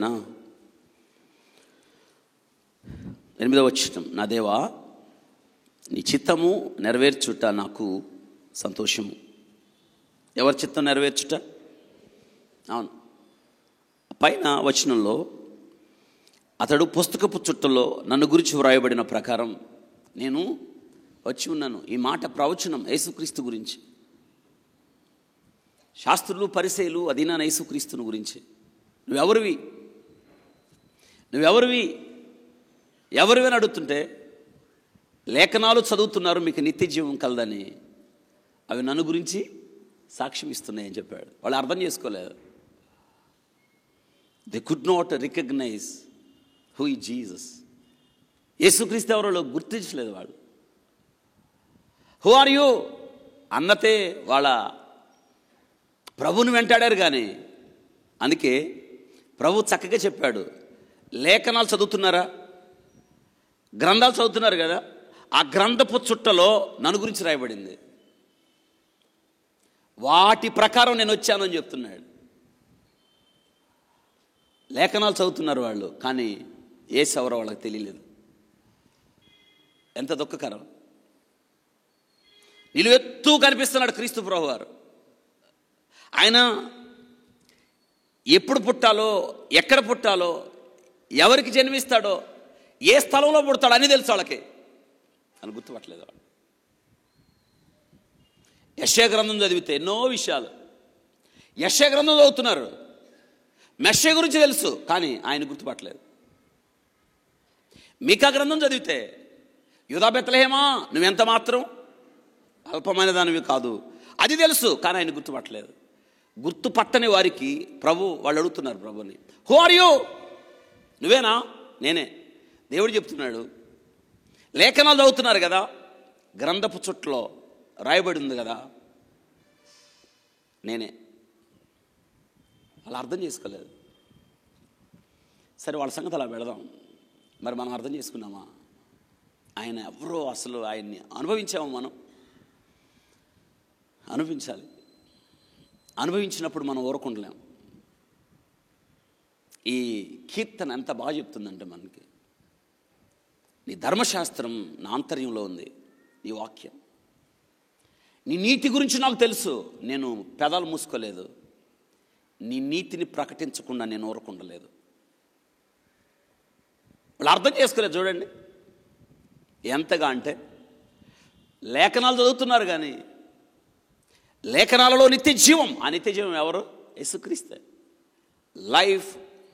చదివానా? 8వ వచనం, నా దేవా నీ చిత్తము నెరవేర్చుట నాకు సంతోషము. ఎవరి చిత్తం నెరవేర్చుట? అవును. పైన వచనంలో అతడు పుస్తకపు చుట్టలో నన్ను గురించి వ్రాయబడిన ప్రకారం నేను వచ్చి ఉన్నాను. ఈ మాట ప్రవచనం యేసుక్రీస్తు గురించి. శాస్త్రులు పరిసయ్యులు అదీనాన యేసుక్రీస్తుని గురించి. నువ్వెవరివి అని అడుగుతుంటే, లేఖనాలు చదువుతున్నారు మీకు నిత్య జీవం కలదని, అవి నన్ను గురించి సాక్ష్యం ఇస్తున్నాయని చెప్పాడు. వాళ్ళు అర్థం చేసుకోలేదు. They could not recognise who is Jesus. యేసుక్రీస్తు ఎవరో గుర్తించలేదు వాళ్ళు. హూ ఆర్ యూ అన్నతే వాళ్ళ ప్రభుని వెంటాడారు. కానీ అందుకే ప్రభు చక్కగా చెప్పాడు, లేఖనాలు చదువుతున్నారా, గ్రంథాలు చదువుతున్నారు కదా, ఆ గ్రంథపు చుట్టలో నన్ను గురించి రాయబడింది, వాటి ప్రకారం నేను వచ్చాను అని చెప్తున్నాడు. లేఖనాలు చదువుతున్నారు వాళ్ళు, కానీ యేసు ఎవరో వాళ్ళకి తెలియలేదు. ఎంత దుఃఖకరం. నిలువెత్తు కనిపిస్తున్నాడు క్రీస్తు ప్రభువారు. ఆయన ఎప్పుడు పుట్టాలో, ఎక్కడ పుట్టాలో, ఎవరికి జన్మిస్తాడో, ఏ స్థలంలో పుడతాడో అని తెలుసు వాళ్ళకి. అని గుర్తుపట్టలేదు వాళ్ళు. యెషయా గ్రంథం చదివితే ఎన్నో విషయాలు. యెషయా గ్రంథం చదువుతున్నారు, మెస్సే గురించి తెలుసు, కానీ ఆయన గుర్తుపట్టలేదు. మీకా గ్రంథం చదివితే యూదా బెత్లెహేమా నువ్వెంత మాత్రం అల్పమైన దానివి కాదు, అది తెలుసు, కానీ ఆయన గుర్తుపట్టలేదు. గుర్తుపట్టని వారికి వాళ్ళు అడుగుతున్నారు ప్రభుని, హూ ఆర్ యూ? నువ్వేనా? నేనే. దేవుడు చెప్తున్నాడు, లేఖనాలు చదువుతున్నారు కదా, గ్రంథపు చుట్టలో రాయబడి ఉంది కదా, నేనే. వాళ్ళు అర్థం చేసుకోలేదు. సరే, వాళ్ళ సంగతి అలా పెడదాం. మరి మనం అర్థం చేసుకున్నామా? ఆయన ఎవరో, అసలు ఆయన్ని అనుభవించామా? మనం అనుభవించాలి. అనుభవించినప్పుడు మనం ఊరకుండలేం. ఈ కీర్తన ఎంత బాగా చెప్తుందంటే మనకి, నీ ధర్మశాస్త్రం నా ఆంతర్యంలో ఉంది, నీ వాక్యం. నీ నీతి గురించి నాకు తెలుసు, నేను పెదాలు మూసుకోలేదు. నీ నీతిని ప్రకటించకుండా నేను ఊరకుండలేదు. వాళ్ళు అర్థం చేసుకోలేదు. చూడండి ఎంతగా అంటే, లేఖనాలు చదువుతున్నారు కానీ లేఖనాలలో నిత్య జీవం, ఆ నిత్య జీవం ఎవరు? యేసుక్రీస్తే. లైఫ్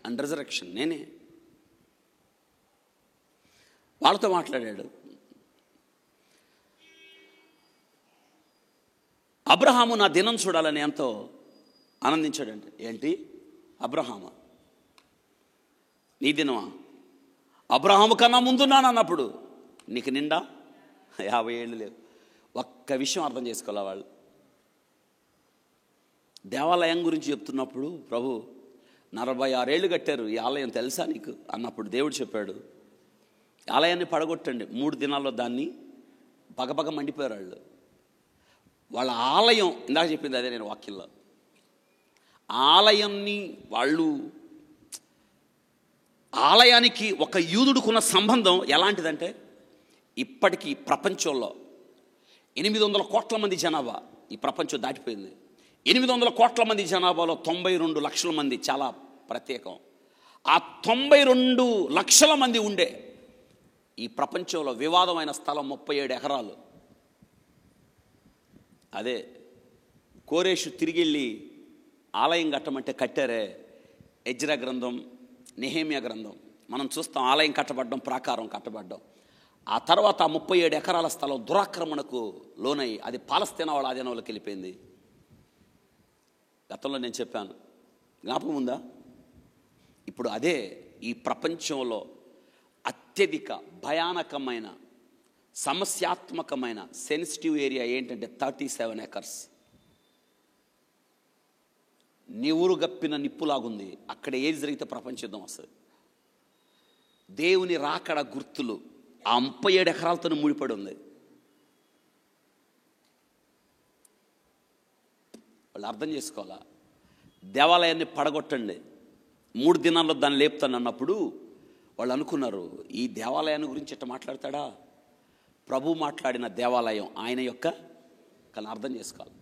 అండ్ రిజరెక్షన్ నేనే. వాళ్ళతో మాట్లాడాడు. అబ్రహాము నా దినం చూడాలని ఎంతో ఆనందించాడంటే, ఏంటి అబ్రహామా నీ దినమా? అబ్రహాము కన్నా ముందున్నాను అన్నప్పుడు నీకు నిండా 50 ఏళ్ళు లేవు. ఒక్క విషయం అర్థం చేసుకోవాలి వాళ్ళు. దేవాలయం గురించి చెప్తున్నప్పుడు ప్రభు 46 ఏళ్ళు కట్టారు ఈ ఆలయం తెలుసా నీకు అన్నప్పుడు దేవుడు చెప్పాడు, ఆలయాన్ని పడగొట్టండి, 3 దినాల్లో దాన్ని పగపగ మండిపోయారు వాళ్ళు. వాళ్ళ ఆలయం, ఇందాక చెప్పింది అదే నేను వాక్యంలో, ఆలయాన్ని వాళ్ళు, ఆలయానికి ఒక యూదుడుకున్న సంబంధం ఎలాంటిదంటే, ఇప్పటికీ ప్రపంచంలో 800 కోట్ల మంది జనాభా, ఈ ప్రపంచం దాటిపోయింది. 800 కోట్ల మంది జనాభాలో 92 లక్షల మంది చాలా ప్రత్యేకం. ఆ 92 లక్షల మంది ఉండే ఈ ప్రపంచంలో వివాదమైన స్థలం 37 ఎకరాలు. అదే కోరేషు తిరిగిళ్ళి ఆలయం కట్టమంటే కట్టారే. ఎజ్రా గ్రంథం, నెహెమ్యా గ్రంథం మనం చూస్తాం. ఆలయం కట్టబడ్డం, ప్రాకారం కట్టబడ్డం. ఆ తర్వాత 37 ఎకరాల స్థలం దురాక్రమణకు లోనై అది పాలస్తీనా వాళ్ళ ఆధీనంలోకి వెళ్ళిపోయింది. గతంలో నేను చెప్పాను, జ్ఞాపకం ఉందా? ఇప్పుడు అదే ఈ ప్రపంచంలో అత్యధిక భయానకమైన సమస్యాత్మకమైన సెన్సిటివ్ ఏరియా ఏంటంటే 37 ఎకర్స్. నీ ఊరు గప్పిన నిప్పులాగుంది. అక్కడ ఏది జరిగితే ప్రపంచ యుద్ధం వస్తుంది. దేవుని రాకడ గుర్తులు ఆ 37 ఎకరాలతో ముడిపడి ఉంది. వాళ్ళు అర్థం చేసుకోవాలా? దేవాలయాన్ని పడగొట్టండి, 3 దినాల్లో దాన్ని లేపుతాను అన్నప్పుడు వాళ్ళు అనుకున్నారు, ఈ దేవాలయాన్ని గురించి ఇట్లా మాట్లాడతాడా? ప్రభు మాట్లాడిన దేవాలయం ఆయన యొక్క, కానీ అర్థం చేసుకోవాలి,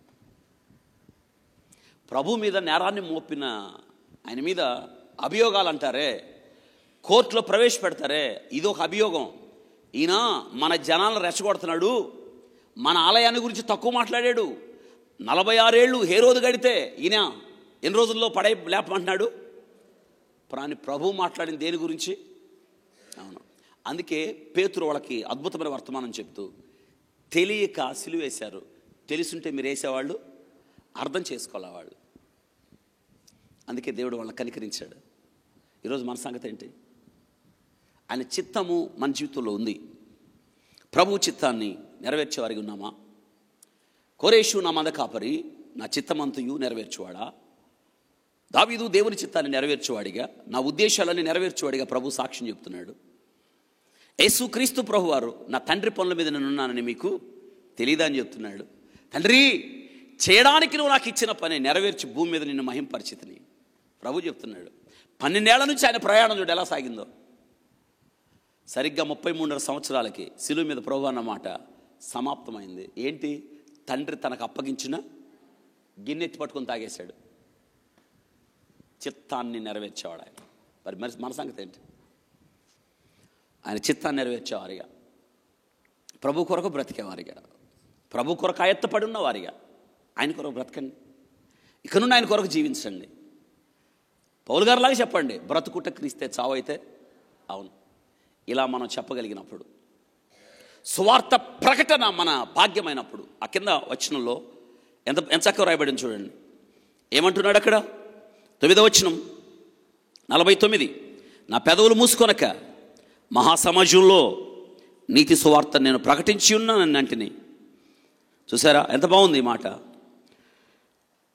ప్రభు మీద నేరాన్ని మోపిన ఆయన మీద అభియోగాలు అంటారే, కోర్టులో ప్రవేశపెడతారే, ఇది ఒక అభియోగం. ఈయన మన జనాలను రెచ్చగొడుతున్నాడు, మన ఆలయాన్ని గురించి తక్కువ మాట్లాడాడు, 46 ఏళ్ళు హేరోదు గడితే ఈయన ఎన్ని రోజుల్లో లేపమంటున్నాడు. ప్రాణి ప్రభు మాట్లాడిన దేని గురించి? అవును. అందుకే పేతురు వాళ్ళకి అద్భుతమైన వర్తమానం చెప్తూ, తెలియక సిలువేశారు, తెలుసుంటే మీరు వేసేవాళ్ళు, అర్థం చేసుకోవాలి వాళ్ళు. అందుకే దేవుడు వాళ్ళని కనికరించాడు. ఈరోజు మన సంగతి ఏంటి? ఆయన చిత్తము మన జీవితంలో ఉంది. ప్రభు చిత్తాన్ని నెరవేర్చే వారికి ఉన్నామా? కోరేషు నా మంద కాపరి, నా చిత్తమంతయు నెరవేర్చువాడా? దావీదు దేవుని చిత్తాన్ని నెరవేర్చువాడిగా, నా ఉద్దేశాలన్నీ నెరవేర్చువాడిగా ప్రభు సాక్ష్యం చెప్తున్నాడు. యేసుక్రీస్తు ప్రభు వారు నా తండ్రి పనుల మీద నేనున్నానని మీకు తెలియదా అని చెప్తున్నాడు. తండ్రి, చేయడానికి నువ్వు నాకు ఇచ్చిన పని నెరవేర్చి భూమి మీద నిన్ను మహింపరిచితిని ప్రభు చెప్తున్నాడు. 12 ఏళ్ల నుంచి ఆయన ప్రయాణం చూడు ఎలా సాగిందో. సరిగ్గా 33 సంవత్సరాలకి శిలువ మీద ప్రభు అన్న మాట సమాప్తమైంది. ఏంటి? తండ్రి తనకు అప్పగించిన గిన్నెత్తి పట్టుకొని తాగేశాడు. చిత్తాన్ని నెరవేర్చేవాడు ఆయన. మరి మన సంగతి ఏంటి? ఆయన చిత్తాన్ని నెరవేర్చేవారిగా, ప్రభు కొరకు బ్రతికేవారిగా, ప్రభు కొరకు ఆయత్తపడి ఉన్నవారిగా ఆయన కొరకు బ్రతకండి. ఇక నుండి ఆయన కొరకు జీవించండి. పౌలు గారిలాగా చెప్పండి, బ్రతుకుట క్రీస్తే చావైతే. అవును, ఇలా మనం చెప్పగలిగినప్పుడు, సువార్త ప్రకటన మన భాగ్యమైనప్పుడు, ఆ కింద వచనంలో ఎంత చక్కగా రాయబడింది చూడండి. ఏమంటున్నాడు అక్కడ? 9వ వచనం 49, నా పెదవులు మూసుకొనక మహాసమాజంలో నీతి సువార్త నేను ప్రకటించి ఉన్నానని అంటిని. చూసారా ఎంత బాగుంది ఈ మాట?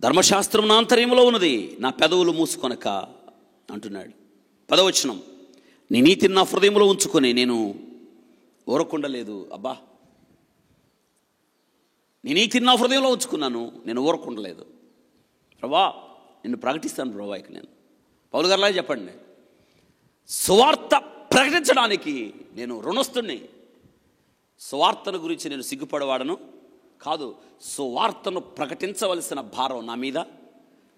ధర్మశాస్త్రం నా ఆంతర్యంలో ఉన్నది, నా పెదవులు మూసుకొనక అంటున్నాడు. 10వ వచనం, నీ నీతిని నా హృదయంలో ఉంచుకొని నేను ఊరకుండలేదు. అబ్బా, నీ నీతిని నా హృదయంలో ఉంచుకున్నాను, నేను ఊరకుండలేదు. ప్రభా, నిన్ను ప్రకటిస్తాను ప్రభా. ఇక నేను పౌలు గారిలాగా చెప్పండి, సువార్త ప్రకటించడానికి నేను రుణస్తుణ్ణి. సువార్తను గురించి నేను సిగ్గుపడవాడను కాదు, సువార్తను ప్రకటించవలసిన భారం నా మీద,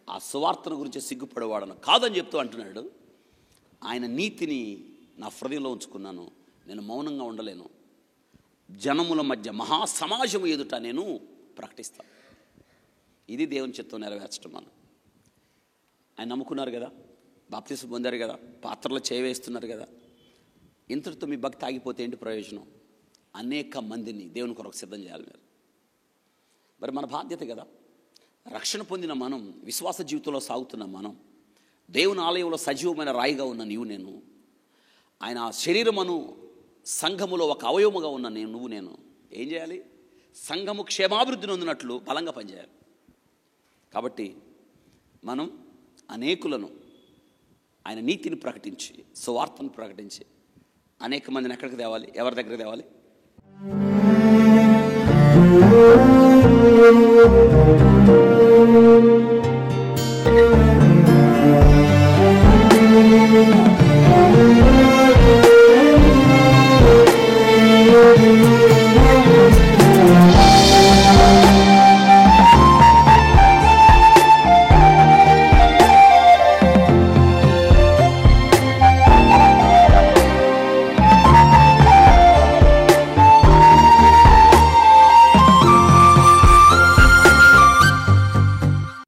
ఆ సువార్తను గురించి సిగ్గుపడేవాడను కాదని చెప్తూ అంటున్నాడు. ఆయన నీతిని నా హృదయంలో ఉంచుకున్నాను, నేను మౌనంగా ఉండలేను. జనముల మధ్య మహాసమాజము ఎదుట నేను ప్రకటిస్తాను. ఇది దేవుని చిత్తం నెరవేర్చడం. మనం ఆయన నమ్ముకున్నారు కదా, బాప్తిసం పొందారు కదా, పాత్రలో చేయవేస్తున్నారు కదా. ఇంతటితో మీ భక్తి ఆగిపోతే ఏంటి ప్రయోజనం? అనేక మందిని దేవుని కొరకు సిద్ధం చేయాలి మీరు. మరి మన బాధ్యత కదా. రక్షణ పొందిన మనం, విశ్వాస జీవితంలో సాగుతున్న మనం, దేవుని ఆలయంలో సజీవమైన రాయిగా ఉన్న నీవు నేను, ఆయన శరీరమును సంఘములో ఒక అవయవముగా ఉన్న నేను ఏం చేయాలి? సంఘము క్షేమాభివృద్ధి నొందినట్లు బలంగా పనిచేయాలి. కాబట్టి మనం అనేకులను ఆయన నీతిని ప్రకటించి, సువార్తను ప్రకటించి అనేక మందిని ఎక్కడికి తేవాలి? ఎవరి దగ్గరికి తేవాలి?